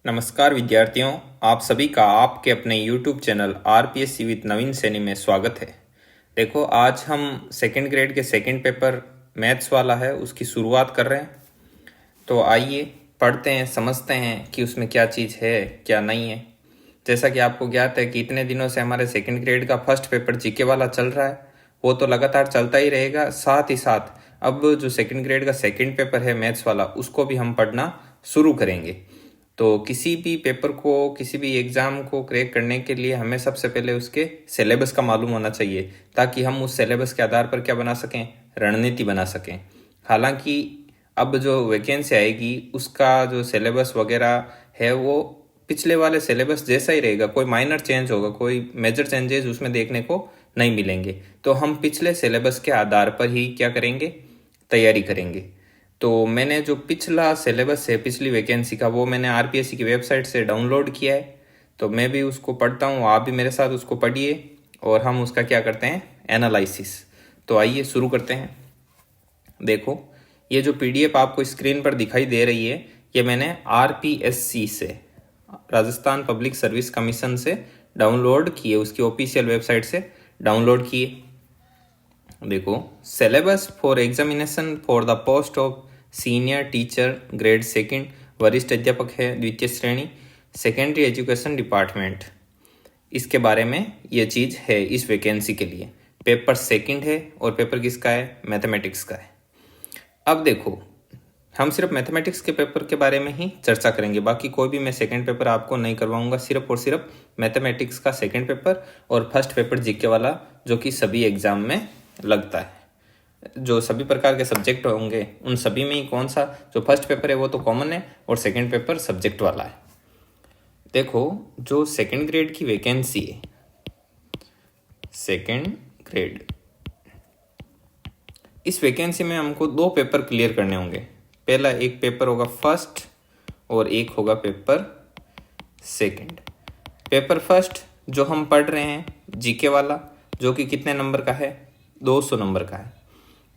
नमस्कार विद्यार्थियों, आप सभी का आपके अपने YouTube चैनल RPSC विद नवीन सैनी में स्वागत है। देखो, आज हम सेकंड ग्रेड के सेकंड पेपर मैथ्स वाला है, उसकी शुरुआत कर रहे हैं। तो आइए पढ़ते हैं, समझते हैं कि उसमें क्या चीज़ है क्या नहीं है। जैसा कि आपको ज्ञात है कि इतने दिनों से हमारे सेकंड ग्रेड का फर्स्ट पेपर जीके वाला चल रहा है, वो तो लगातार चलता ही रहेगा। साथ ही साथ अब जो सेकंड ग्रेड का सेकंड पेपर है मैथ्स वाला, उसको भी हम पढ़ना शुरू करेंगे। तो किसी भी पेपर को, किसी भी एग्ज़ाम को क्रैक करने के लिए हमें सबसे पहले उसके सिलेबस का मालूम होना चाहिए, ताकि हम उस सिलेबस के आधार पर क्या बना सकें, रणनीति बना सकें। हालांकि अब जो वैकेंसी आएगी उसका जो सिलेबस वगैरह है वो पिछले वाले सिलेबस जैसा ही रहेगा, कोई माइनर चेंज होगा, कोई मेजर चेंजेस उसमें देखने को नहीं मिलेंगे। तो हम पिछले सिलेबस के आधार पर ही क्या करेंगे, तैयारी करेंगे। तो मैंने जो पिछला सिलेबस है पिछली वैकेंसी का, वो मैंने आरपीएससी की वेबसाइट से डाउनलोड किया है। तो मैं भी उसको पढ़ता हूँ, आप भी मेरे साथ उसको पढ़िए और हम उसका क्या करते हैं, एनालिसिस। तो आइए शुरू करते हैं। देखो, ये जो पीडीएफ आपको स्क्रीन पर दिखाई दे रही है, ये मैंने आरपीएससी से, राजस्थान पब्लिक सर्विस कमीशन से डाउनलोड किए, उसकी ऑफिशियल वेबसाइट से डाउनलोड किए। देखो, syllabus for examination for the post of senior teacher grade second, वरिष्ठ अध्यापक है द्वितीय श्रेणी, सेकेंडरी एजुकेशन डिपार्टमेंट। इसके बारे में ये चीज़ है इस वैकेंसी के लिए। पेपर सेकंड है और पेपर किसका है, मैथमेटिक्स का है। अब देखो, हम सिर्फ मैथमेटिक्स के पेपर के बारे में ही चर्चा करेंगे, बाकी कोई भी मैं सेकंड पेपर आपको नहीं करवाऊंगा। सिर्फ और सिर्फ मैथमेटिक्स का सेकंड पेपर और फर्स्ट पेपर जीके वाला, जो कि सभी एग्जाम में लगता है। जो सभी प्रकार के सब्जेक्ट होंगे उन सभी में ही कौन सा जो फर्स्ट पेपर है वो तो कॉमन है और सेकंड पेपर सब्जेक्ट वाला है। देखो, जो सेकंड ग्रेड की वैकेंसी है, सेकंड ग्रेड, इस वैकेंसी में हमको दो पेपर क्लियर करने होंगे। पहला एक पेपर होगा फर्स्ट और एक होगा पेपर सेकंड। पेपर फर्स्ट जो हम पढ़ रहे हैं जीके वाला, जो कि कितने नंबर का है, 200 नंबर का है।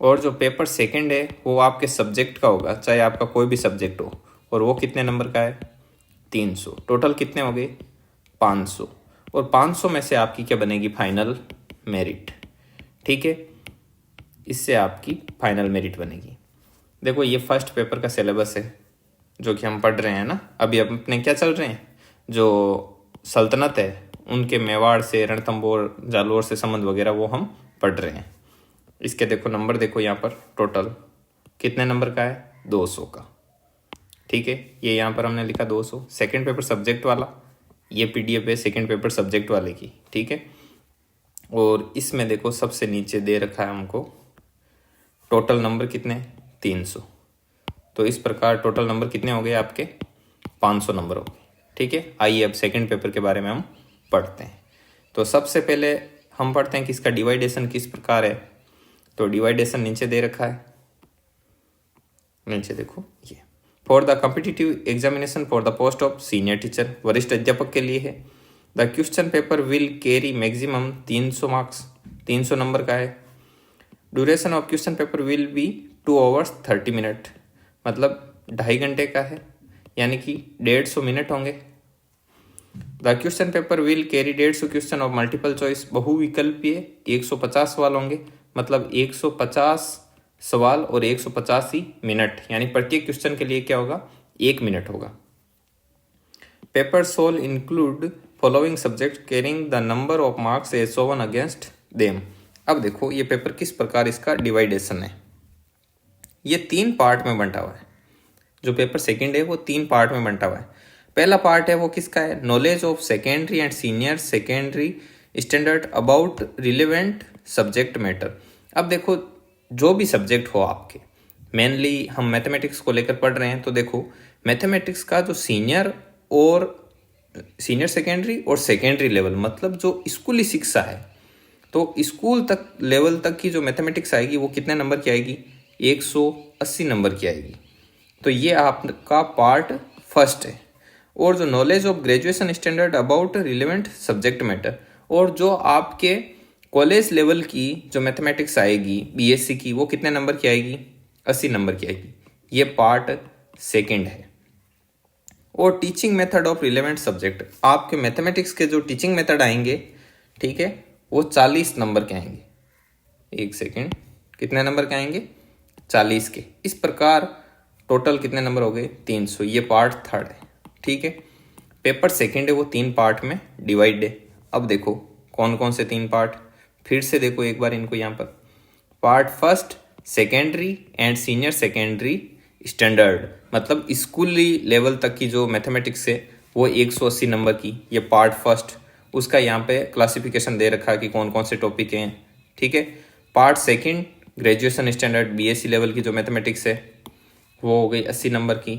और जो पेपर सेकंड है वो आपके सब्जेक्ट का होगा, चाहे आपका कोई भी सब्जेक्ट हो, और वो कितने नंबर का है, 300। टोटल कितने हो गए, 500। और 500 में से आपकी क्या बनेगी, फाइनल मेरिट। ठीक है, इससे आपकी फाइनल मेरिट बनेगी। देखो, ये फर्स्ट पेपर का सिलेबस है जो कि हम पढ़ रहे हैं ना। अभी अपने क्या चल रहे हैं, जो सल्तनत है उनके मेवाड़ से, रणथंभौर, जालौर से संबंध वगैरह वो हम पढ़ रहे हैं। इसके देखो नंबर, देखो यहाँ पर टोटल कितने नंबर का है, 200 का। ठीक है, ये यहाँ पर हमने लिखा 200। सेकंड पेपर सब्जेक्ट वाला, ये पीडीएफ है सेकंड पेपर सब्जेक्ट वाले की। ठीक है, और इसमें देखो सबसे नीचे दे रखा है हमको टोटल नंबर कितने, 300। तो इस प्रकार टोटल नंबर कितने हो गए आपके, 500 नंबर हो गए। ठीक है, आइए अब सेकंड पेपर के बारे में हम पढ़ते हैं। तो सबसे पहले हम पढ़ते हैं कि इसका डिवाइडेशन किस प्रकार है। तो डिवाइडेशन नीचे दे रखा है, नीचे देखो, ये for the competitive examination for the post of senior teacher, वरिष्ठ अध्यापक के लिए है। The question paper will carry maximum 300 marks, 300 number का है। Duration of question paper will be 2 hours 30 minutes, मतलब 2.5 घंटे का है, यानी कि 150 मिनट होंगे। The question paper will carry 150 question of multiple choice, बहुविकल्पीय 150 सवाल होंगे, मतलब 150 सवाल और 150 ही मिनट, यानी प्रत्येक क्वेश्चन के लिए क्या होगा, 1 मिनट होगा। Paper shall include following subject carrying the number of marks as shown against them. अब देखो, ये पेपर किस प्रकार इसका डिवाइडेशन है। ये 3 पार्ट में बंटा हुआ है। जो पेपर सेकंड है वो 3 पार्ट में बंटा हुआ है। पहला पार्ट है वो किसका है, knowledge of secondary and senior secondary standard about relevant subject matter. अब देखो, जो भी सब्जेक्ट हो आपके, मेनली हम मैथमेटिक्स को लेकर पढ़ रहे हैं, तो देखो मैथमेटिक्स का जो सीनियर सेकेंडरी और सेकेंडरी लेवल, मतलब जो स्कूली शिक्षा है, तो स्कूल तक लेवल तक की जो मैथमेटिक्स आएगी वो कितने नंबर की आएगी, 180 नंबर की आएगी। तो ये आपका पार्ट फर्स्ट है। और जो knowledge of graduation standard about relevant subject matter, और जो आपके कॉलेज लेवल की जो मैथमेटिक्स आएगी बीएससी की, वो कितने नंबर की आएगी, 80 नंबर की आएगी। ये पार्ट सेकंड है। और teaching method of relevant subject, आपके मैथमेटिक्स के जो टीचिंग मेथड आएंगे, ठीक है, वो 40 नंबर के आएंगे। एक सेकेंड, कितने नंबर के आएंगे? 40 के। इस प्रकार टोटल कितने नंबर हो गए? 300। ये पार्ट थर्ड है, ठीक है। पेपर सेकेंड है वो 3 पार्ट में डिवाइड है। अब देखो कौन कौन से 3 पार्ट, फिर से देखो एक बार इनको यहाँ पर। Part first secondary and senior secondary standard, मतलब स्कूली लेवल तक की जो मैथमेटिक्स है वो 180 नंबर की, ये पार्ट फर्स्ट। उसका यहाँ पे क्लासिफिकेशन दे रखा है कि कौन कौन से टॉपिक हैं, ठीक है। Part second graduation standard BSc level की जो मैथमेटिक्स है वो हो गई 80 नंबर की।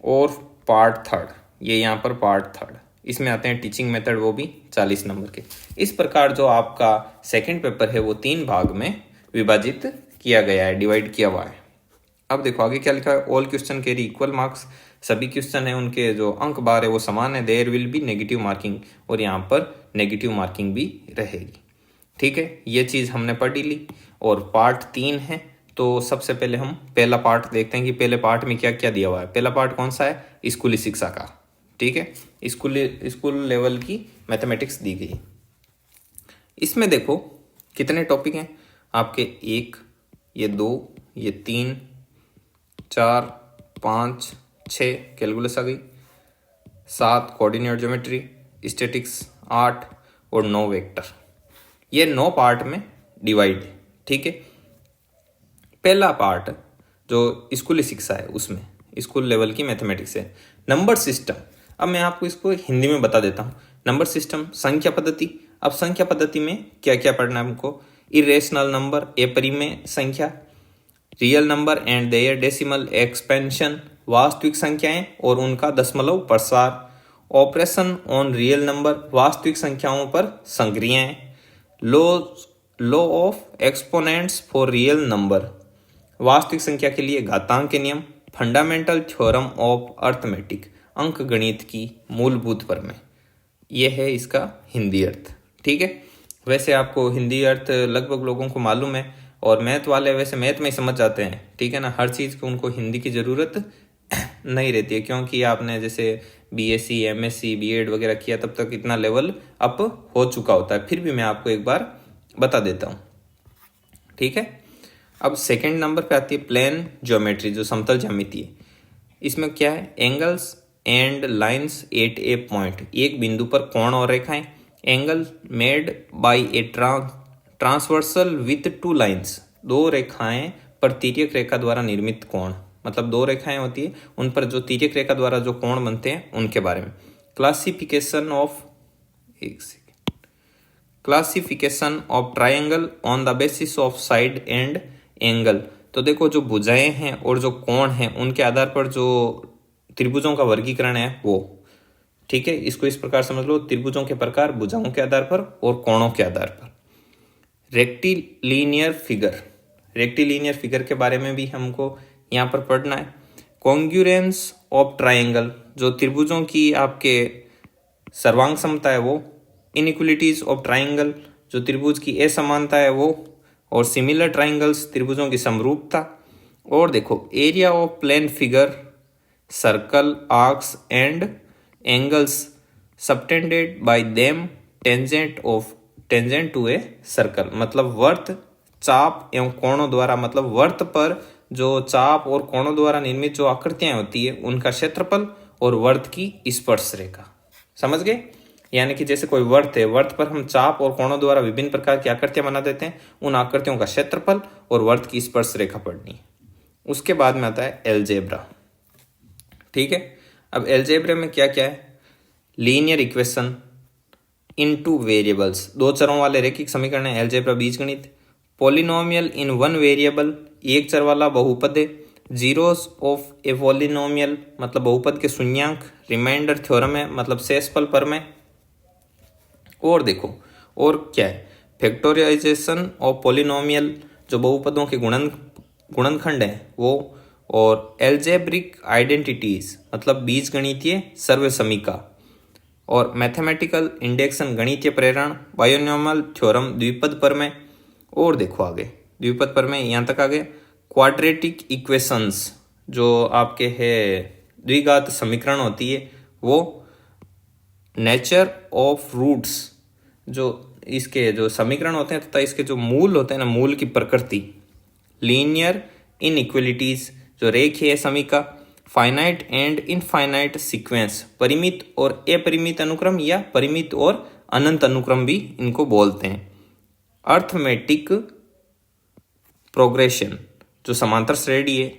और पार्ट थर्ड, ये यहाँ पर पार्ट थर्ड, इसमें आते हैं टीचिंग मेथड, वो भी 40 नंबर के। इस प्रकार जो आपका सेकंड पेपर है वो 3 भाग में विभाजित किया गया है, डिवाइड किया हुआ है। अब देखो आगे क्या लिखा है, all question carry equal marks, सभी क्वेश्चन है उनके जो अंक बार है वो समान है। There will be negative marking, और यहाँ पर नेगेटिव मार्किंग भी रहेगी, ठीक है। ये चीज़ हमने पढ़ ली। और पार्ट 3 है, तो सबसे पहले हम पहला पार्ट देखते हैं कि पहले पार्ट में क्या क्या दिया हुआ है। पहला पार्ट कौन सा है? स्कूली शिक्षा का, ठीक है। स्कूल लेवल की मैथमेटिक्स दी गई। इसमें देखो कितने टॉपिक हैं आपके, 1, ये 2, ये 3, 4, 5, 6 कैलकुलस आ गई, 7 कोऑर्डिनेट ज्योमेट्री, स्टैटिक्स 8 और 9 वेक्टर। ये 9 पार्ट में डिवाइड है, ठीक है। पहला पार्ट जो स्कूली शिक्षा है उसमें स्कूल लेवल की मैथमेटिक्स है। नंबर सिस्टम, अब मैं आपको इसको हिंदी में बता देता हूँ। नंबर सिस्टम, संख्या पद्धति। अब संख्या पद्धति में क्या क्या पढ़ना है हमको? इरेशनल नंबर, अपरिमेय संख्या, real number and their decimal expansion, वास्तविक संख्याएं और उनका दशमलव प्रसार, ऑपरेशन ऑन रियल नंबर, वास्तविक संख्याओं पर संक्रियाएं, law of exponents for real number, वास्तविक संख्या के लिए घातांक के नियम, फंडामेंटल थ्योरम ऑफ अर्थमेटिक, अंक गणित की मूलभूत प्रमेय। यह है इसका हिंदी अर्थ, ठीक है। वैसे आपको हिंदी अर्थ लगभग लोगों को मालूम है, और मैथ वाले वैसे मैथ में ही समझ जाते हैं, ठीक है ना। हर चीज़ को उनको हिंदी की ज़रूरत नहीं रहती है, क्योंकि आपने जैसे बीएससी, एमएससी, बीएड वगैरह किया तब तक इतना लेवल अप हो चुका होता है। फिर भी मैं आपको एक बार बता देता हूँ, ठीक है। अब सेकंड नंबर पे आती है प्लेन ज्योमेट्री, जो समतल ज्यामिति है। इसमें क्या है? Angles and lines eight A point, एक बिंदु पर कोण और रेखाएं। Angle made by a transversal with 2 lines, 2 रेखाएं पर तिर्यक रेखा द्वारा निर्मित कोण, मतलब 2 रेखाएं होती है उन पर जो तिर्यक रेखा द्वारा जो कोण बनते हैं उनके बारे में। Classification of triangle on the basis of side and angle. तो देखो जो भुजाएं हैं और जो कोण हैं उनके आधार पर जो त्रिभुजों का वर्गीकरण है वो, ठीक है। इसको इस प्रकार समझ लो, त्रिभुजों के प्रकार भुजाओं के आधार पर और कोणों के आधार पर। रेक्टिलिनियर फिगर के बारे में भी हमको यहाँ पर पढ़ना है। कॉन्ग्रुएंस ऑफ ट्राइंगल, जो त्रिभुजों की आपके सर्वांग समता है वो। इनइक्वलिटीज ऑफ ट्राइंगल, जो त्रिभुज की असमानता है वो। और सिमिलर ट्राइंगल्स, त्रिभुजों की समरूपता। और देखो area of plane figure, circle, arcs and angles subtended by them, tangent to a circle, मतलब वर्त, चाप एवं कोणों द्वारा, मतलब वर्त पर जो चाप और कोणों द्वारा निर्मित जो आकृतियां होती है उनका क्षेत्रफल और वर्त की स्पर्श रेखा। समझ गए? यानी कि जैसे कोई वर्त है, वर्त पर हम चाप और कोणों द्वारा विभिन्न प्रकार की आकृतियां बना देते हैं, उन आकृतियों का क्षेत्रफल और वर्त की स्पर्श रेखा पढ़नी है। उसके बाद में आता है एलजेब्रा, ठीक है। अब एलजेब्रा में क्या क्या है? लीनियर इक्वेशन इन 2 वेरिएबल्स, 2 चरों वाले रैखिक समीकरण है एलजेब्रा बीजगणित। पॉलिनोमियल इन 1 वेरिएबल, एक चर वाला बहुपद है। जीरोस ऑफ ए पॉलिनोमियल, मतलब बहुपद के शून्यांक। रिमाइंडर थ्योरम है, मतलब शेषफल प्रमेय। और देखो और क्या है? फैक्टोराइजेशन ऑफ पॉलिनोमियल, जो बहुपदों के गुणनखंड है वो। और एल्जेब्रिक आइडेंटिटीज, मतलब बीजगणितीय सर्वसमीका। और मैथमेटिकल इंडेक्शन, गणितीय प्रेरण। बायोनॉमियल थ्योरम, द्विपद प्रमेय। और देखो आगे द्विपद प्रमेय यहाँ तक आ गए। क्वाड्रेटिक इक्वेशंस, जो आपके है द्विघात समीकरण होती है वो नेचर ऑफ रूट्स, जो इसके जो समीकरण होते हैं तथा इसके जो मूल होते हैं ना, मूल की प्रकृति, लीनियर इनइक्वलिटीज जो रेखीय समीका, फाइनाइट एंड इनफाइनाइट सीक्वेंस, परिमित और अपरिमित अनुक्रम या परिमित और अनंत अनुक्रम भी इनको बोलते हैं। अर्थमेटिक प्रोग्रेशन जो समांतर श्रेणी है,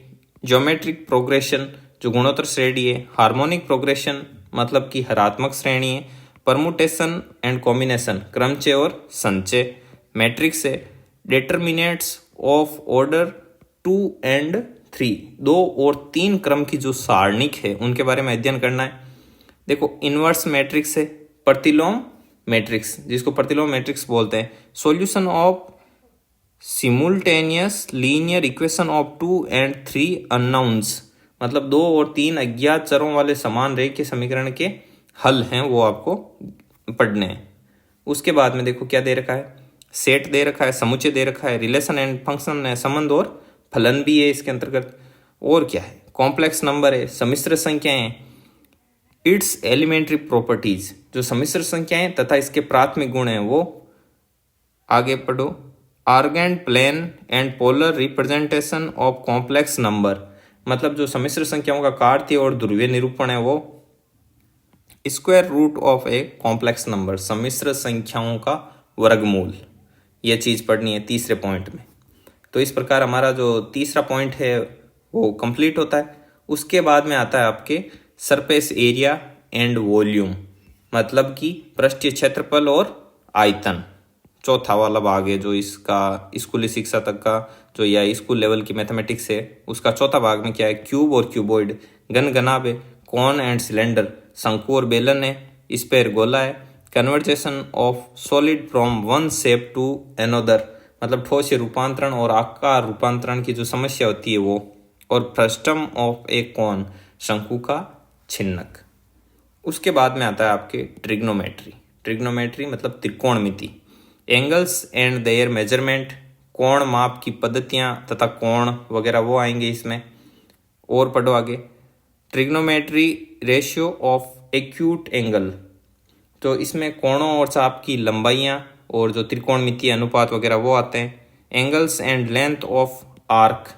ज्योमेट्रिक प्रोग्रेशन जो गुणोत्तर श्रेणी है, हार्मोनिक प्रोग्रेशन मतलब कि हरात्मक श्रेणी है, परमुटेशन एंड कॉम्बिनेशन क्रमचय और संचय, मैट्रिक्स है, डिटर्मिनेंट्स ऑफ ऑर्डर 2 एंड 3, 2 और 3 क्रम की जो सारणिक है उनके बारे में अध्ययन करना है। देखो इनवर्स मैट्रिक्स है, प्रतिलोम मैट्रिक्स जिसको प्रतिलोम मैट्रिक्स बोलते हैं, solution of simultaneous linear equation of 2 and 3 unknowns, मतलब 2 और 3 अज्ञात चरों वाले समान रेखीय समीकरण के हल हैं, वो आपको पढ़ने हैं। उसके बाद में देखो क्या दे रखा है, सेट दे रखा है, समुच्चय दे रखा है, रिलेशन एंड फंक्शन है, संबंध और फलन भी है इसके अंतर्गत, और क्या है, कॉम्प्लेक्स नंबर है, सम्मिश्र संख्याएं, इट्स एलिमेंट्री प्रॉपर्टीज जो सम्मिश्र संख्याएं तथा इसके प्राथमिक गुण हैं वो आगे पढ़ो, Argand plane and polar representation of complex number, मतलब जो सम्मिश्र संख्याओं का कार्तीय और ध्रुवीय निरूपण है वो square root of a complex number, सम्मिश्र संख्याओं का वर्गमूल, यह चीज पढ़नी है तीसरे पॉइंट में। तो इस प्रकार हमारा जो तीसरा पॉइंट है वो कंप्लीट होता है। उसके बाद में आता है आपके सरफेस एरिया एंड वॉल्यूम, मतलब कि पृष्ठीय क्षेत्रफल और आयतन, चौथा वाला भाग है जो इसका स्कूली शिक्षा तक का जो या स्कूल लेवल की मैथमेटिक्स है उसका चौथा भाग में क्या है, क्यूब और क्यूबॉइड, घन घनाभ है, कॉन एंड सिलेंडर, शंकु और बेलन है, स्फेयर गोला है, conversion of solid from one shape to another, मतलब ठोस रूपांतरण और आकार रूपांतरण की जो समस्या होती है वो, और फ्रस्टम ऑफ ए कॉन, शंकु का छिन्नक। उसके बाद में आता है आपके ट्रिग्नोमेट्री, ट्रिग्नोमेट्री मतलब त्रिकोणमिति, एंगल्स एंड देयर मेजरमेंट, कोण माप की पद्धतियां तथा कोण वगैरह वो आएंगे इसमें। और पढ़ो आगे, trigonometry ratio of acute angle, तो इसमें कोणों और चाप की लंबाइयां और जो त्रिकोणमितीय अनुपात वगैरह वो आते हैं। Angles and length of arc,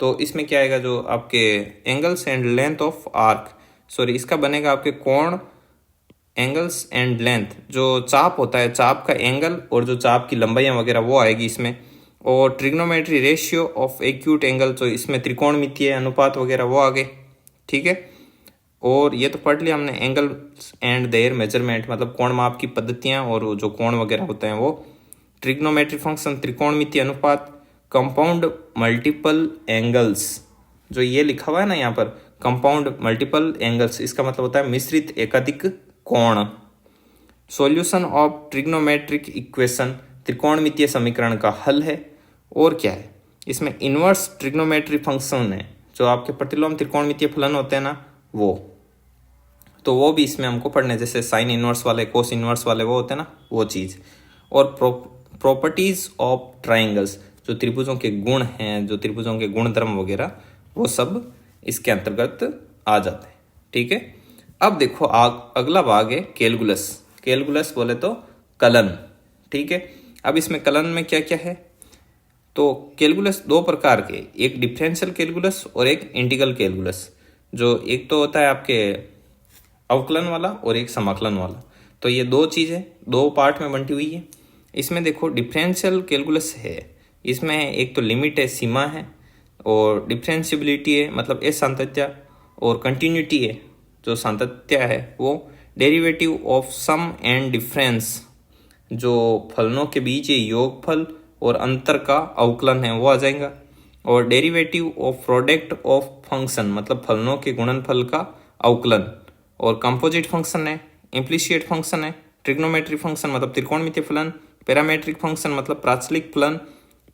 तो इसमें क्या आएगा, जो आपके angles and length of arc, sorry इसका बनेगा आपके कोण, एंगल्स एंड लेंथ, जो चाप होता है चाप का एंगल और जो चाप की लंबाइयां वगैरह वो आएगी इसमें। और trigonometry ratio of acute angle, तो इसमें त्रिकोणमितीय अनुपात वगैरह वो आ गए, ठीक है। और ये तो पढ़ लिया हमने, एंगल्स एंड देयर मेजरमेंट मतलब कोण माप की पद्धतियां और जो कोण वगैरह होते हैं वो। ट्रिग्नोमेट्री फंक्शन त्रिकोणमितीय अनुपात, कंपाउंड मल्टीपल एंगल्स, जो ये लिखा हुआ है ना यहाँ पर कंपाउंड मल्टीपल एंगल्स, इसका मतलब होता है मिश्रित एकाधिक कोण। सॉल्यूशन ऑफ ट्रिग्नोमेट्रिक इक्वेशन, त्रिकोणमितीय समीकरण का हल है। और क्या है इसमें, इनवर्स ट्रिग्नोमेट्री फंक्शन है, जो आपके प्रतिलोम त्रिकोणमितीय फलन होते हैं ना वो, तो वो भी इसमें हमको पढ़ने, जैसे साइन इनवर्स वाले, कोस इनवर्स वाले वो होते हैं ना वो चीज़। और प्रॉपर्टीज ऑफ ट्राइंगल्स, जो त्रिभुजों के गुण हैं, जो त्रिभुजों के गुण धर्म वगैरह वो सब इसके अंतर्गत आ जाते हैं, ठीक है। अब देखो अगला भाग है कैलकुलस, कैलकुलस बोले तो कलन, ठीक है। अब इसमें कलन में क्या क्या है, तो कैलकुलस दो प्रकार के, एक डिफरेंशियल कैलकुलस और एक इंटीग्रल कैलकुलस, जो एक तो होता है आपके अवकलन वाला और एक समाकलन वाला, तो ये दो चीज़ें दो पार्ट में बंटी हुई है। इसमें देखो डिफरेंशियल कैलकुलस है, इसमें एक तो लिमिट है, सीमा है, और डिफरेंशियबिलिटी है मतलब ए सातत्य, और कंटिन्यूटी है जो सातत्य है वो, derivative of sum and difference, जो फलनों के बीच योगफल और अंतर का अवकलन है वो आ जाएगा, और derivative of product of function मतलब फलनों के गुणनफल का अवकलन, और कंपोजिट फंक्शन है, इम्प्लिसिट फंक्शन है, ट्रिग्नोमेट्री फंक्शन मतलब त्रिकोणमितीय फलन, पैरामेट्रिक फंक्शन मतलब प्राचलिक फलन,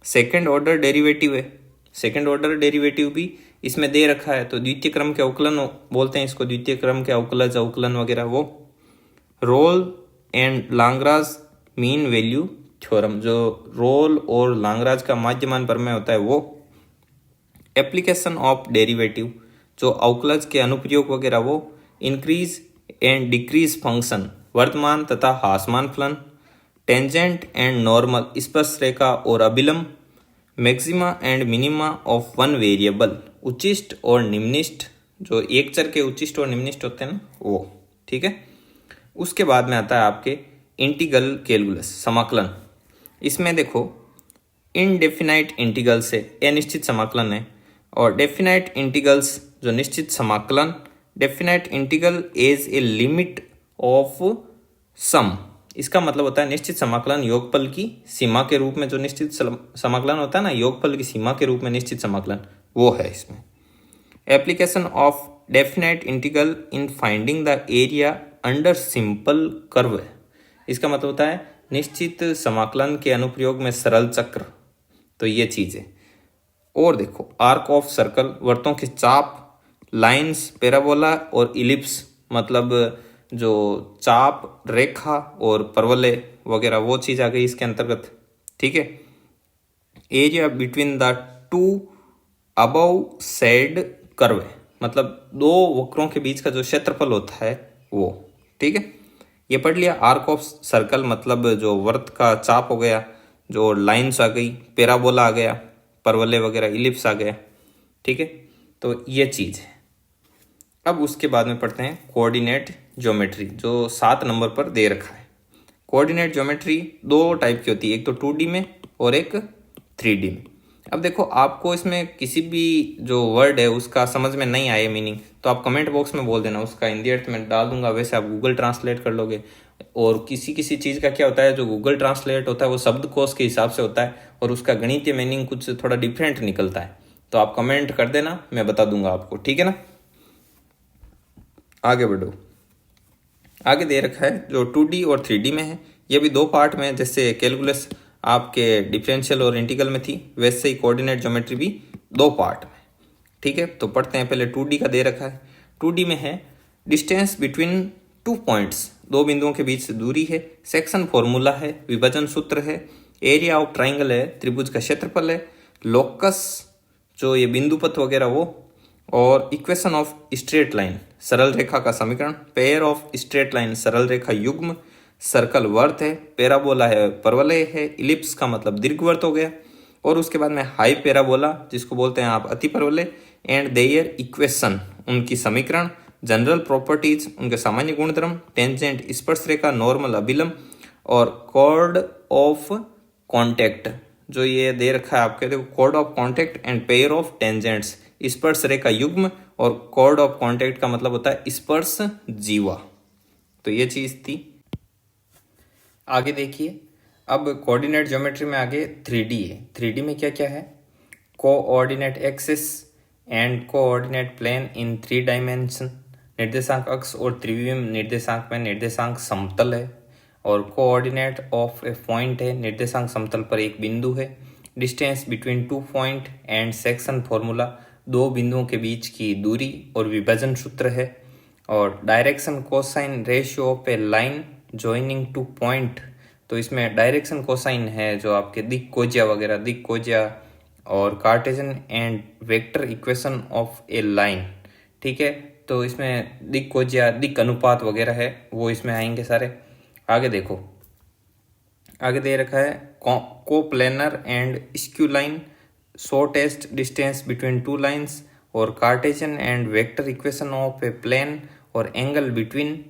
सेकेंड ऑर्डर डेरिवेटिव है, सेकेंड ऑर्डर डेरिवेटिव भी इसमें दे रखा है, तो द्वितीय क्रम के अवकलन बोलते हैं इसको, द्वितीय क्रम के अवकलज अवकलन वगैरह वो। Rolle and Lagrange mean value theorem, जो रोल और लाग्रांज का माध्यमान प्रमेय होता है वो। एप्लीकेशन ऑफ डेरिवेटिव, जो अवकलज के अनुप्रयोग वगैरह वो, इंक्रीज एंड डिक्रीज फंक्शन, वर्तमान तथा ह्रासमान फलन, टेंजेंट एंड नॉर्मल, स्पर्श रेखा और अभिलंब, maxima and minima of one variable, उच्चिष्ट और निम्निष्ट, जो एक चर के उच्चिष्ट और निम्निष्ट होते हैं ना वो, ठीक है। उसके बाद में आता है आपके इंटीग्रल कैलकुलस, समाकलन। इसमें देखो इनडेफिनाइट इंटीग्रल से अनिश्चित समाकलन है, और डेफिनाइट इंटीग्रल्स जो निश्चित समाकलन, definite integral as a limit of sum, इसका मतलब होता है निश्चित समाकलन योगफल की सीमा के रूप में, जो निश्चित समाकलन होता है ना योगफल की सीमा के रूप में निश्चित समाकलन, वो है इसमें। Application of definite integral in finding the area under simple curve है, इसका मतलब होता है निश्चित समाकलन के अनुप्रयोग में सरल चक्र, तो ये चीज़ है। और देखो आर्क ऑफ सर्कल, वर्तों के चाप, लाइंस, पैराबोला और इलिप्स, मतलब जो चाप, रेखा और परवलय वगैरह वो चीज़ आ गई इसके अंतर्गत, ठीक है। Area between the two above said curve है, मतलब दो वक्रों के बीच का जो क्षेत्रफल होता है वो, ठीक है। ये पढ़ लिया। आर्क ऑफ सर्कल मतलब जो वर्त का चाप हो गया, जो लाइंस आ गई, पैराबोला आ गया, परवलय वगैरह, इलिप्स आ गया, ठीक है। तो ये चीज़ है। अब उसके बाद में पढ़ते हैं कोऑर्डिनेट ज्योमेट्री, जो 7 नंबर पर दे रखा है। कोऑर्डिनेट ज्योमेट्री 2 टाइप की होती है, एक तो 2D में और एक 3D में। अब देखो आपको इसमें किसी भी जो वर्ड है उसका समझ में नहीं आए मीनिंग, तो आप कमेंट बॉक्स में बोल देना, उसका हिंदी अर्थ में डाल दूंगा, वैसे आप गूगल ट्रांसलेट कर लोगे। और किसी किसी चीज़ का क्या होता है, जो गूगल ट्रांसलेट होता है वो शब्दकोश के हिसाब से होता है, और उसका गणितीय मीनिंग कुछ थोड़ा डिफरेंट निकलता है। तो आप कमेंट कर देना, मैं बता दूंगा आपको, ठीक है ना। आगे बढ़ो। आगे दे रखा है जो 2D और 3D में है, ये भी 2 पार्ट में, जैसे कैलकुलस आपके डिफरेंशियल और इंटीग्रल में थी, वैसे ही कोऑर्डिनेट ज्योमेट्री भी 2 पार्ट में, ठीक है। तो पढ़ते हैं, पहले 2D का दे रखा है। 2D में है डिस्टेंस बिटवीन 2 पॉइंट्स, 2 बिंदुओं के बीच दूरी है, सेक्शन फॉर्मूला है, विभाजन सूत्र है, एरिया ऑफ ट्राइंगल है, त्रिभुज का क्षेत्रफल है, लोकस जो ये बिंदुपथ वगैरह वो, और इक्वेशन ऑफ स्ट्रेट लाइन, सरल रेखा का समीकरण, पेयर ऑफ स्ट्रेट लाइन, सरल रेखा युग्म, सर्कल वर्त है, पैराबोला है, परवलय है, इलिप्स का मतलब दीर्घवृत्त हो गया, और उसके बाद में हाई पैराबोला जिसको बोलते हैं आप अति परवलय, एंड देयर इक्वेशन, उनकी समीकरण, जनरल प्रॉपर्टीज, उनके सामान्य गुणधर्म, टेंजेंट स्पर्श रेखा, नॉर्मल अभिलंब, और कॉर्ड ऑफ कॉन्टेक्ट, जो ये दे रखा है आपके, देखो chord of contact and pair of tangents, स्पर्श रेखा युग्म, और कॉर्ड ऑफ कॉन्टेक्ट का मतलब होता है स्पर्श जीवा। तो ये चीज थी। आगे देखिए, अब कोऑर्डिनेट ज्योमेट्री में आगे 3D है। 3D में क्या क्या है, coordinate axis and coordinate plane in 3 dimension, निर्देशांक अक्ष और त्रिविम निर्देशांक में निर्देशांक समतल है, और कोऑर्डिनेट ऑफ ए पॉइंट है, निर्देशांक समतल पर एक बिंदु है, distance between 2 point and section formula, 2 बिंदुओं के बीच की दूरी और विभाजन सूत्र है, और direction cosine ratio of a line joining 2 point, तो इसमें डायरेक्शन कोसाइन है जो आपके दिक कोजिया वगैरह, दिक कोजिया, और Cartesian and vector equation of a line, ठीक है। तो इसमें दिक कोजिया, दिक अनुपात वगैरह है वो इसमें आएंगे सारे। आगे देखो, आगे दे रखा है coplanar and skew line, shortest distance between 2 lines, और Cartesian and vector equation of a plane, और angle between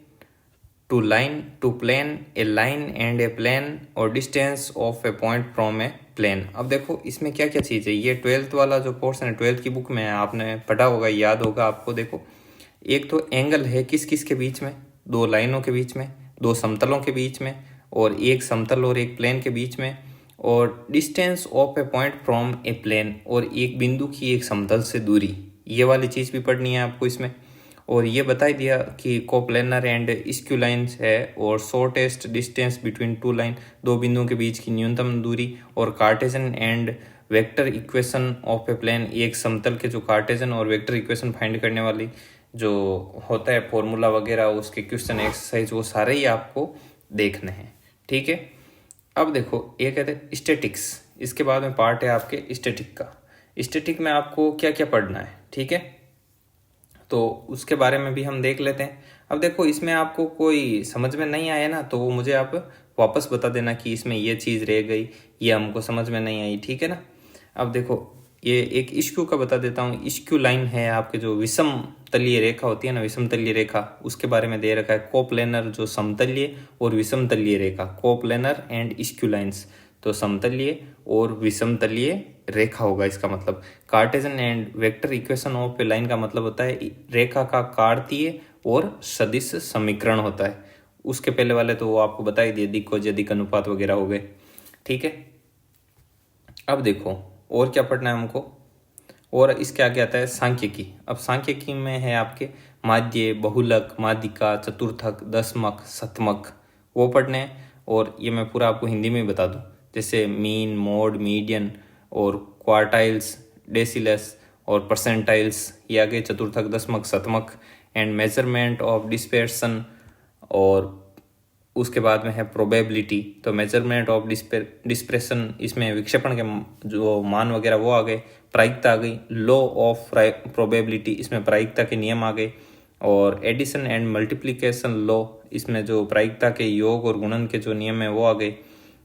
2 line, 2 plane, a line and a plane, और distance of a point from a plane. अब देखो इसमें क्या क्या चीज़ है, ये 12th वाला जो पोर्शन है 12th की बुक में आपने पढ़ा होगा, याद होगा आपको। देखो एक तो एंगल है किस किस के बीच में, 2 लाइनों के बीच में, 2 समतलों के बीच में, और एक समतल और एक प्लेन के बीच में, और distance of a point from a plane, और एक बिंदु की एक समतल से दूरी, ये वाली चीज़ भी पढ़नी है आपको इसमें। और ये बता दिया कि कोप्लेनर एंड स्क्यू लाइन्स है, और शॉर्टेस्ट डिस्टेंस बिटवीन 2 लाइन, 2 बिंदुओं के बीच की न्यूनतम दूरी, और Cartesian and vector equation of a plane, एक समतल के जो कार्टेजन और वेक्टर इक्वेशन फाइंड करने वाली जो होता है फॉर्मूला वगैरह, उसके क्वेश्चन एक्सरसाइज, वो सारे ही आपको देखने हैं, ठीक है। अब देखो ये कहते हैं स्टैटिक्स, इसके बाद में पार्ट है आपके स्टैटिक का। स्टैटिक में आपको क्या क्या पढ़ना है, ठीक है। तो उसके बारे में भी हम देख लेते हैं। अब देखो, इसमें आपको कोई समझ में नहीं आया ना, तो वो मुझे आप वापस बता देना कि इसमें ये चीज़ रह गई, ये हमको समझ में नहीं आई, ठीक है ना। अब देखो, ये एक इश्क्यू का बता देता हूँ। इश्क्यू लाइन है आपके, जो विषम तलीय रेखा होती है ना, विषम तलीय रेखा, उसके बारे में दे रखा है। कोप्लेनर जो समतलीय और विषम तलीय रेखा, कोप्लेनर एंड इश्क्यू लाइन्स, तो समतलीय और विषम तलीय रेखा होगा इसका मतलब। Cartesian and vector equation of a line का मतलब होता है रेखा का कार्तीय और सदिश समीकरण होता है। उसके पहले वाले तो वो आपको बता ही दिए, दिक्कोज यदिक अनुपात वगैरह हो गए, ठीक है। अब देखो और क्या पढ़ना है हमको, और इसके आगे आता है सांख्यिकी। अब सांख्यिकी में है आपके माध्य, बहुलक, माध्यिका, चतुर्थक, दशमक, शतमक, वो पढ़ने हैं। और ये मैं पूरा आपको हिंदी में ही बता दूं, जैसे मीन, मोड, मीडियन और क्वार्टाइल्स, डेसिलस और परसेंटाइल्स, ये आगे चतुर्थक, दशमक, शतमक। एंड मेजरमेंट ऑफ डिस्पर्सन, और उसके बाद में है प्रोबेबिलिटी। तो मेजरमेंट ऑफ डिस्पर्सन, इसमें विक्षेपण के जो मान वगैरह वो आ गए। प्रायिकता आ गई। लॉ ऑफ प्रोबेबिलिटी, इसमें प्रायिकता के नियम आ गए। और एडिशन एंड मल्टीप्लिकेशन लॉ, इसमें जो प्रायिकता के योग और गुणन के जो नियम है वो आ गए।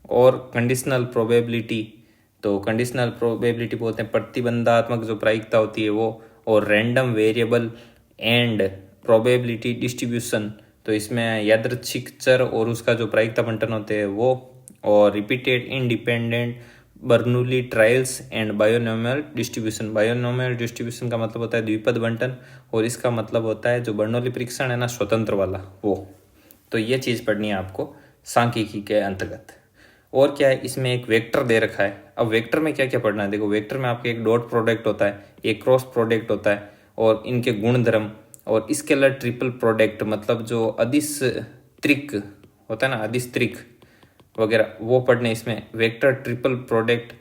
और कंडीशनल प्रोबेबिलिटी, तो कंडीशनल प्रोबेबिलिटी बोलते हैं प्रतिबंधात्मक जो प्रायिकता होती है वो। और random variable and probability distribution, तो इसमें यादृच्छिक चर और उसका जो प्रायिकता बंटन होते हैं वो। और repeated independent Bernoulli trials and binomial distribution. Binomial distribution का मतलब होता है द्विपद बंटन, और इसका मतलब होता है जो बर्नौली परीक्षण है ना, स्वतंत्र वाला, वो। तो ये चीज़ पढ़नी है आपको सांख्यिकी के अंतर्गत। और क्या है, इसमें एक वेक्टर दे रखा है। अब वेक्टर में क्या क्या पढ़ना है, देखो वेक्टर में आपके एक डॉट प्रोडक्ट होता है, एक क्रॉस प्रोडक्ट होता है, और इनके गुण धर्म, और स्केलर ट्रिपल प्रोडक्ट, मतलब जो अदिश त्रिक होता है ना, अदिश त्रिक वगैरह, वो पढ़ने इसमें। वेक्टर ट्रिपल प्रोडक्ट,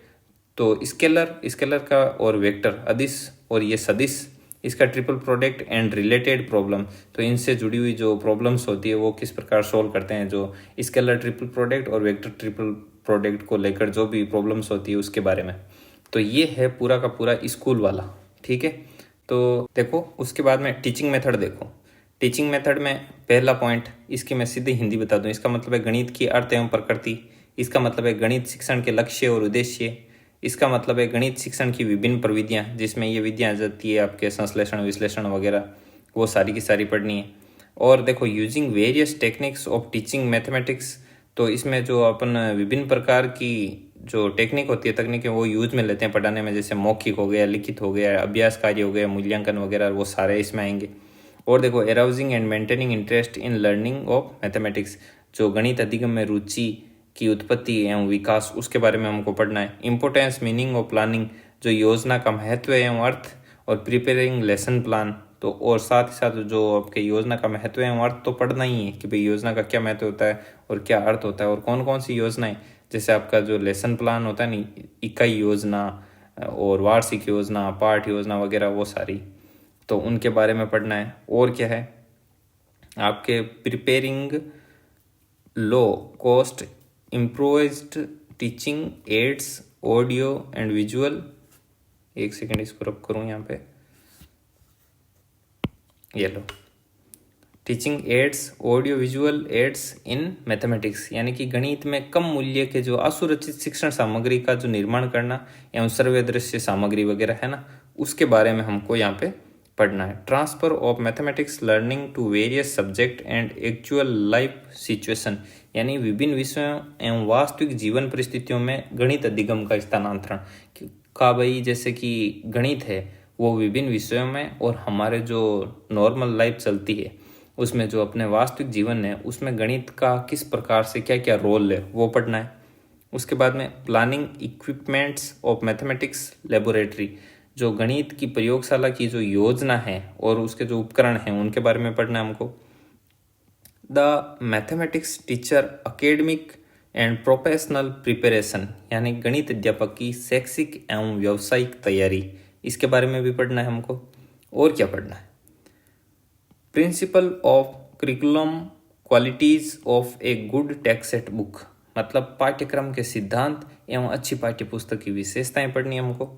तो स्केलर का और वेक्टर, अदिश और ये सदिश, इसका triple product and related problem, तो इनसे जुड़ी हुई जो प्रॉब्लम्स होती है वो किस प्रकार सोल्व करते हैं, जो स्केलर ट्रिपल प्रोडक्ट और वेक्टर ट्रिपल प्रोडक्ट को लेकर जो भी प्रॉब्लम्स होती है उसके बारे में। तो ये है पूरा का पूरा स्कूल वाला, ठीक है। तो देखो उसके बाद में टीचिंग मेथड देखो। टीचिंग मेथड में पहला पॉइंट, इसकी मैं सीधी हिंदी बता दूं, इसका मतलब है गणित की अर्थ एवं प्रकृति। इसका मतलब है गणित शिक्षण के लक्ष्य और उद्देश्य। इसका मतलब है गणित शिक्षण की विभिन्न प्रविधियाँ, जिसमें ये विधियाँ आ जाती है आपके संश्लेषण, विश्लेषण वगैरह, वो सारी की सारी पढ़नी है। और देखो using various techniques of teaching mathematics, तो इसमें जो अपन विभिन्न प्रकार की जो टेक्निक होती है, तकनीकें, वो यूज में लेते हैं पढ़ाने में, जैसे मौखिक हो गया, लिखित हो गया, अभ्यास कार्य हो गया, मूल्यांकन वगैरह, वो सारे इसमें आएंगे। और देखो arousing and maintaining interest in learning of mathematics, जो गणित अधिगम में रुचि की उत्पत्ति एवं विकास, उसके बारे में हमको पढ़ना है। इंपोर्टेंस मीनिंग ऑफ प्लानिंग, जो योजना का महत्व एवं अर्थ, और प्रिपेयरिंग लेसन प्लान, तो और साथ ही साथ जो आपके योजना का महत्व एवं अर्थ तो पढ़ना ही है कि भाई योजना का क्या महत्व होता है और क्या अर्थ होता है, और कौन कौन सी योजनाएं, जैसे आपका जो लेसन प्लान होता है नहीं, इकाई योजना और वार्षिक योजना, पाठ योजना वगैरह, वो सारी, तो उनके बारे में पढ़ना है। और क्या है आपके preparing low cost improvised teaching aids audio and visual. एक सेकेंड इसको रब करूँ यहाँ पे, ये लो, teaching aids audio visual aids in mathematics, यानी कि गणित में कम मूल्य के जो असुरक्षित शिक्षण सामग्री का जो निर्माण करना एवं सर्वे दृश्य सामग्री वगैरह है ना, उसके बारे में हमको यहाँ पे पढ़ना है। Transfer of mathematics learning to various subject and actual life situation, यानी विभिन्न विषयों एवं वास्तविक जीवन परिस्थितियों में गणित अधिगम का स्थानांतरण का। भाई जैसे कि गणित है वो विभिन्न विषयों में, और हमारे जो नॉर्मल लाइफ चलती है उसमें जो अपने वास्तविक जीवन है उसमें गणित का किस प्रकार से क्या क्या रोल है वो पढ़ना है। उसके बाद में planning equipments of mathematics laboratory, जो गणित की प्रयोगशाला की जो योजना है और उसके जो उपकरण हैं उनके बारे में पढ़ना है हमको। The mathematics teacher academic and professional preparation, यानी गणित अध्यापक की शैक्षिक एवं व्यावसायिक तैयारी, इसके बारे में भी पढ़ना है हमको। और क्या पढ़ना है, principle of curriculum qualities of a good text book, मतलब पाठ्यक्रम के सिद्धांत एवं अच्छी पाठ्य पुस्तक की विशेषताएं पढ़नी है हमको।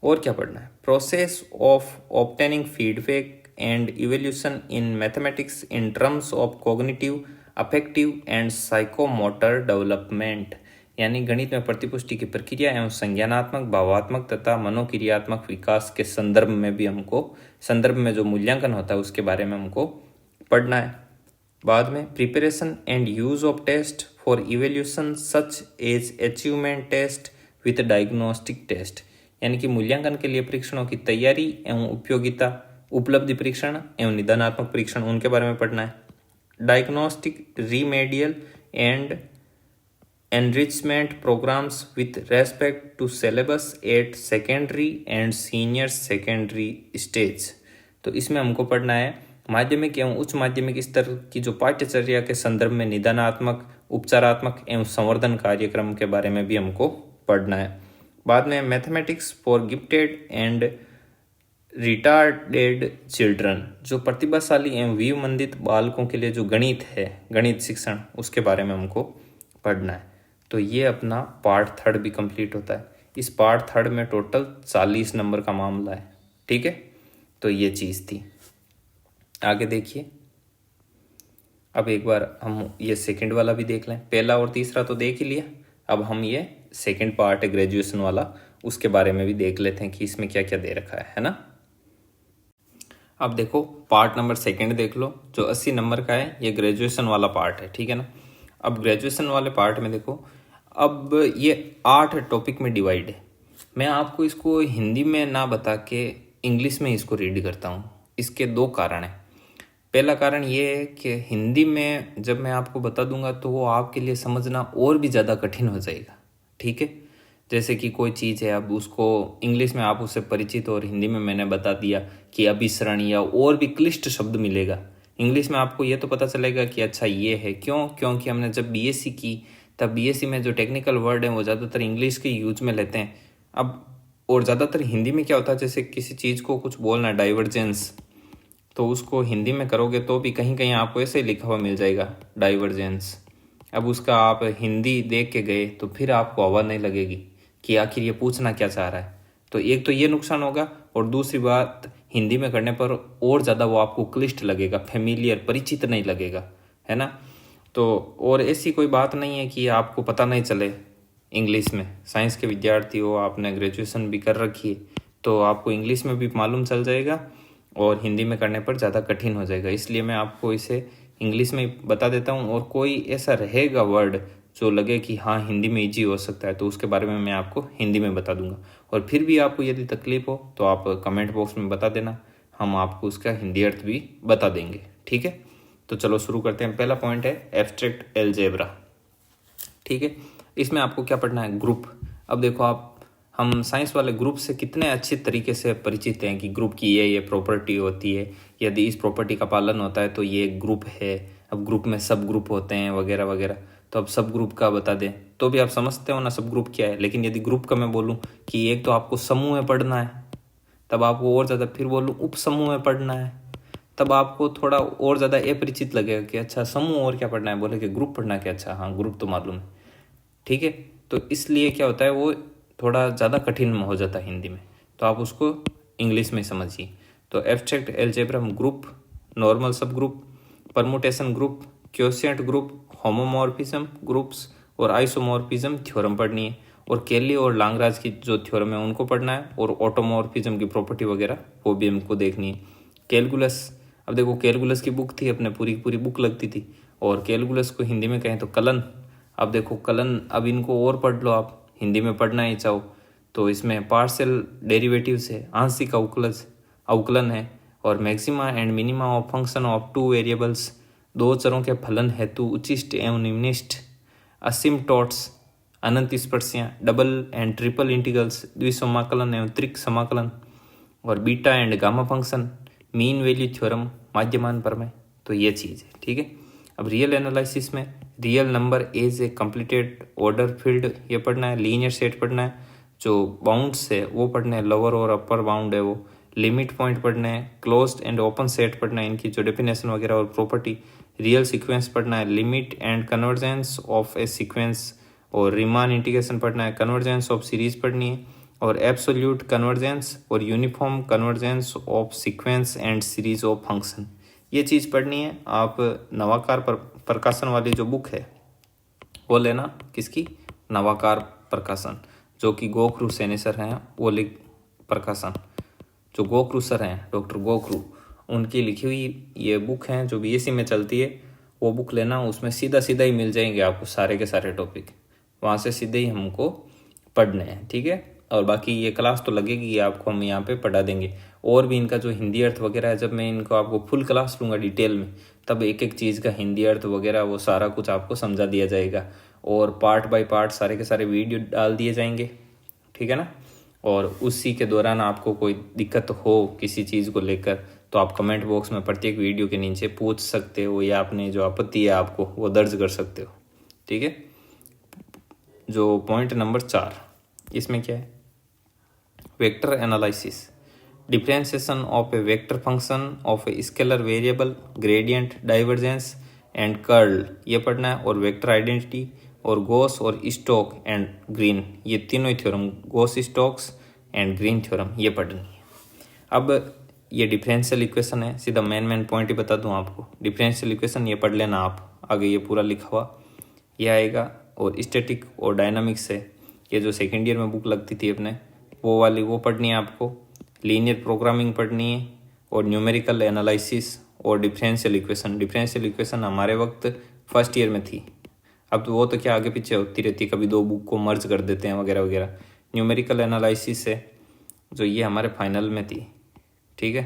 और क्या पढ़ना है, process of obtaining feedback and evolution in mathematics in terms of cognitive, affective and psychomotor development, यानी गणित में प्रतिपुष्टि की प्रक्रिया एवं संज्ञानात्मक, भावात्मक तथा मनोक्रियात्मक विकास के संदर्भ में भी संदर्भ में जो मूल्यांकन होता है उसके बारे में हमको पढ़ना है। बाद में preparation and use of test for evaluation such as achievement test with diagnostic test, यानी कि मूल्यांकन के लिए परीक्षणों की तैयारी एवं उपयोगिता, उपलब्धि परीक्षण एवं निदानात्मक परीक्षण, उनके बारे में पढ़ना है। Diagnostic, remedial and enrichment programs with respect to syllabus at secondary and senior secondary stage। तो इसमें हमको पढ़ना है माध्यमिक एवं उच्च माध्यमिक स्तर की जो पाठ्यचर्या के संदर्भ में निदानात्मक, उपचारात्मक एवं संवर्धन कार्यक्रम के बारे में भी हमको पढ़ना है। बाद में mathematics for gifted and retarded children, जो प्रतिभाशाली एवं विवमंदित बालकों के लिए जो गणित है, गणित शिक्षण, उसके बारे में हमको पढ़ना है। तो ये अपना पार्ट 3 भी कंप्लीट होता है। इस पार्ट 3 में टोटल 40 नंबर का मामला है, ठीक है। तो ये चीज़ थी। आगे देखिए, अब एक बार हम ये सेकंड वाला भी देख लें। पहला और तीसरा तो देख ही लिया, अब हम ये सेकंड पार्ट है ग्रेजुएशन वाला, उसके बारे में भी देख लेते हैं कि इसमें क्या क्या दे रखा है ना। अब देखो पार्ट नंबर सेकंड देख लो, जो 80 नंबर का है, ये ग्रेजुएशन वाला पार्ट है, ठीक है ना। अब ग्रेजुएशन वाले पार्ट में देखो, अब ये 8 टॉपिक में डिवाइड है। मैं आपको इसको हिंदी में ना बता के इंग्लिश में इसको रीड करता हूँ। इसके 2 कारण हैं। पहला कारण ये है कि हिंदी में जब मैं आपको बता दूंगा तो वो आपके लिए समझना और भी ज़्यादा कठिन हो जाएगा, ठीक है। जैसे कि कोई चीज़ है, अब उसको इंग्लिश में आप उससे परिचित और हिंदी में मैंने बता दिया कि अभिसरण या और भी क्लिष्ट शब्द मिलेगा। इंग्लिश में आपको ये तो पता चलेगा कि अच्छा ये है, क्योंकि हमने जब बीएससी की तब बीएससी में जो टेक्निकल वर्ड हैं वो ज़्यादातर इंग्लिश के यूज में लेते हैं। अब और ज़्यादातर हिंदी में क्या होता है, जैसे किसी चीज़ को कुछ बोलना है, डाइवर्जेंस, तो उसको हिंदी में करोगे तो भी कहीं कहीं आपको ऐसे ही लिखा हुआ मिल जाएगा डाइवर्जेंस। अब उसका आप हिंदी देख के गए तो फिर आपको आवाज़ नहीं लगेगी कि आखिर ये पूछना क्या चाह रहा है। तो एक तो ये नुकसान होगा, और दूसरी बात हिंदी में करने पर और ज़्यादा वो आपको क्लिष्ट लगेगा, फेमिलियर, परिचित नहीं लगेगा, है ना। तो और ऐसी कोई बात नहीं है कि आपको पता नहीं चले इंग्लिश में। साइंस के विद्यार्थी हो, आपने ग्रेजुएशन भी कर रखी है, तो आपको इंग्लिश में भी मालूम चल जाएगा और हिंदी में करने पर ज़्यादा कठिन हो जाएगा। इसलिए मैं आपको इसे इंग्लिश में बता देता हूँ, और कोई ऐसा रहेगा वर्ड जो लगे कि हाँ हिंदी में ईजी हो सकता है तो उसके बारे में मैं आपको हिंदी में बता दूंगा। और फिर भी आपको यदि तकलीफ हो तो आप कमेंट बॉक्स में बता देना, हम आपको उसका हिंदी अर्थ भी बता देंगे, ठीक है। तो चलो शुरू करते हैं। पहला पॉइंट है एब्स्ट्रैक्ट अलजेब्रा, ठीक है। इसमें आपको क्या पढ़ना है, ग्रुप। अब देखो हम साइंस वाले ग्रुप से कितने अच्छे तरीके से परिचित हैं कि ग्रुप की ये प्रॉपर्टी होती है, यदि इस प्रॉपर्टी का पालन होता है तो ये ग्रुप है। अब ग्रुप में सब ग्रुप होते हैं वगैरह वगैरह। तो अब सब ग्रुप का बता दें तो भी आप समझते हो ना सब ग्रुप क्या है। लेकिन यदि ग्रुप का मैं बोलूँ कि एक तो आपको समूह में पढ़ना है, तब आपको और ज़्यादा, फिर बोलूँ उप समूह में पढ़ना है, तब आपको थोड़ा और ज़्यादा अपरिचित लगेगा कि अच्छा समूह और क्या पढ़ना है। बोले कि ग्रुप पढ़ना क्या, अच्छा हाँ ग्रुप तो मालूम है, ठीक है। तो इसलिए क्या होता है, वो थोड़ा ज़्यादा कठिन हो जाता है हिंदी में, तो आप उसको इंग्लिश में समझिए। तो एब्स्ट्रैक्ट अलजेब्रा ग्रुप, नॉर्मल सब group, permutation group, quotient group, homomorphism groups और आइसोमॉर्फिज्म थ्योरम पढ़नी है। और केली और लांगराज की जो थ्योरम है उनको पढ़ना है, और ऑटोमॉर्फिज्म की प्रॉपर्टी वगैरह वो भी हमको देखनी है। कैलकुलस, अब देखो कैलकुलस की बुक थी अपने, पूरी पूरी बुक लगती थी, और कैलकुलस को हिंदी में कहें तो कलन। अब देखो कलन, अब इनको और पढ़ लो आप, हिंदी में पढ़ना ही चाहो तो। इसमें पार्शियल डेरिवेटिव्स है, आंशिक अवकलन है, और maxima and minima of function of 2 variables, 2 चरों के फलन हेतु उच्चिष्ट एवं निम्निष्ट, असिम्पटोट्स, अनंत स्पर्शियाँ, डबल एंड ट्रिपल इंटीग्रल्स, द्विसमाकलन एवं त्रिक समाकलन, और beta and gamma function, mean value theorem, माध्यमान प्रमेय। तो ये चीज़ है, ठीक है। अब रियल एनालिसिस में real number as a completed order field ये पढ़ना है। लीनियर सेट पढ़ना है, जो बाउंड्स है वो पढ़ने हैं, लोअर और अपर बाउंड है वो। लिमिट पॉइंट पढ़ने हैं, क्लोज्ड एंड ओपन सेट पढ़ना है, इनकी जो डेफिनेशन वगैरह और प्रॉपर्टी। रियल सीक्वेंस पढ़ना है, limit and convergence of A sequence, और रीमान इंटीग्रेशन पढ़ना है, कन्वर्जेंस ऑफ सीरीज पढ़नी है, और एब्सोल्यूट कन्वर्जेंस और uniform convergence of sequence and series of function, ये चीज़ पढ़नी है। आप नवाकार प्रकाशन वाली जो बुक है वो लेना, किसकी, नवाकार प्रकाशन, जो कि गोखरू सैनी सर हैं, वो लिख प्रकाशन, जो गोखरू सर हैं, डॉक्टर गोखरू, उनकी लिखी हुई ये बुक हैं जो बीएससी में चलती है, वो बुक लेना। उसमें सीधा सीधा ही मिल जाएंगे आपको सारे के सारे टॉपिक, वहाँ से सीधे ही हमको पढ़ने हैं, ठीक है। और बाकी ये क्लास तो लगेगी आपको, हम यहाँ पे पढ़ा देंगे। और भी इनका जो हिंदी अर्थ वगैरह है, जब मैं इनको आपको फुल क्लास लूँगा डिटेल में, तब एक एक चीज़ का हिंदी अर्थ वगैरह वो सारा कुछ आपको समझा दिया जाएगा, और पार्ट बाय पार्ट सारे के सारे वीडियो डाल दिए जाएंगे, ठीक है ना। और उसी के दौरान आपको कोई दिक्कत हो किसी चीज़ को लेकर, तो आप कमेंट बॉक्स में प्रत्येक वीडियो के नीचे पूछ सकते हो, या अपनी जो आपत्ति है आपको वो दर्ज कर सकते हो, ठीक है। जो पॉइंट नंबर 4, इसमें क्या है, vector analysis, differentiation of a vector function of a scalar variable, gradient, divergence and curl, ये पढ़ना है। और वेक्टर आइडेंटिटी और गॉस और स्टोक एंड ग्रीन, ये तीनों ही theorem, Gauss Stokes and Green theorem, ये पढ़नी है। अब ये डिफरेंशियल इक्वेशन है, सीधा मेन पॉइंट ही बता दूं आपको, डिफरेंशियल इक्वेशन ये पढ़ लेना आप, आगे ये पूरा लिखा हुआ ये आएगा। और स्टैटिक और डायनामिक्स है, ये जो सेकेंड ईयर में बुक लगती थी अपने, वो वाली वो पढ़नी है आपको। लीनियर प्रोग्रामिंग पढ़नी है, और न्यूमेरिकल एनालिसिस और डिफरेंशियल इक्वेशन। डिफरेंशियल इक्वेशन हमारे वक्त फर्स्ट ईयर में थी, अब तो वो तो क्या आगे पीछे होती रहती है, कभी दो बुक को मर्ज कर देते हैं वगैरह वगैरह। न्यूमेरिकल एनालिसिस है जो ये हमारे फाइनल में थी, ठीक है।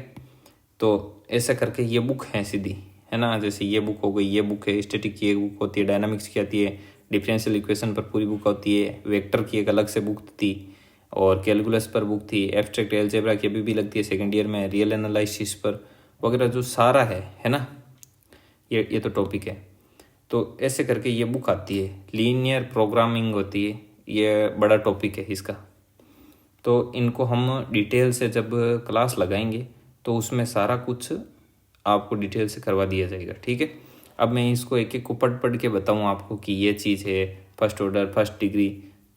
तो ऐसा करके ये बुक है सीधी, है ना, जैसे ये बुक हो गई, ये बुक है, स्टैटिक की एक बुक होती है, डायनामिक्स की आती है, डिफरेंशियल इक्वेशन पर पूरी बुक होती है, वेक्टर की एक अलग से बुक थी, और कैलकुलस पर बुक थी, एब्स्ट्रैक्ट अलजेब्रा की अभी भी लगती है सेकेंड ईयर में, रियल एनालिसिस पर वगैरह जो सारा है ना, ये तो टॉपिक है। तो ऐसे करके ये बुक आती है, लीनियर प्रोग्रामिंग होती है, ये बड़ा टॉपिक है इसका। तो इनको हम डिटेल से जब क्लास लगाएंगे तो उसमें सारा कुछ आपको डिटेल से करवा दिया जाएगा, ठीक है। अब मैं इसको एक एक को पढ़ के बताऊँ आपको कि ये चीज़ है फर्स्ट ऑर्डर, फर्स्ट डिग्री,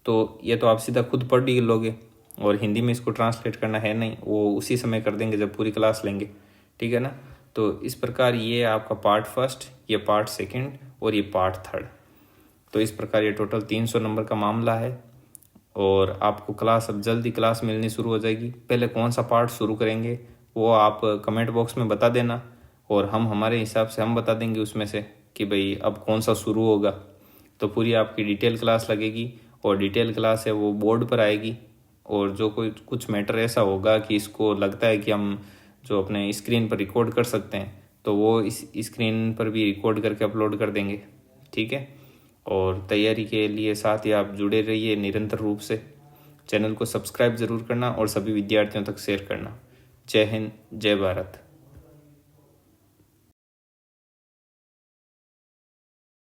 तो ये तो आप सीधा खुद पढ़ ही लोगे, और हिंदी में इसको ट्रांसलेट करना है नहीं, वो उसी समय कर देंगे जब पूरी क्लास लेंगे, ठीक है ना। तो इस प्रकार ये आपका पार्ट फर्स्ट, ये पार्ट सेकंड और ये पार्ट थर्ड। तो इस प्रकार ये टोटल 300 नंबर का मामला है, और आपको क्लास अब जल्दी क्लास मिलनी शुरू हो जाएगी। पहले कौन सा पार्ट शुरू करेंगे वो आप कमेंट बॉक्स में बता देना, और हम हमारे हिसाब से हम बता देंगे उसमें से कि भाई अब कौन सा शुरू होगा। तो पूरी आपकी डिटेल क्लास लगेगी, और डिटेल क्लास है वो बोर्ड पर आएगी, और जो कोई कुछ मैटर ऐसा होगा कि इसको लगता है कि हम जो अपने स्क्रीन पर रिकॉर्ड कर सकते हैं, तो वो इस स्क्रीन पर भी रिकॉर्ड करके अपलोड कर देंगे, ठीक है। और तैयारी के लिए साथ ही आप जुड़े रहिए निरंतर रूप से। चैनल को सब्सक्राइब ज़रूर करना और सभी विद्यार्थियों तक शेयर करना। जय हिंद, जय भारत।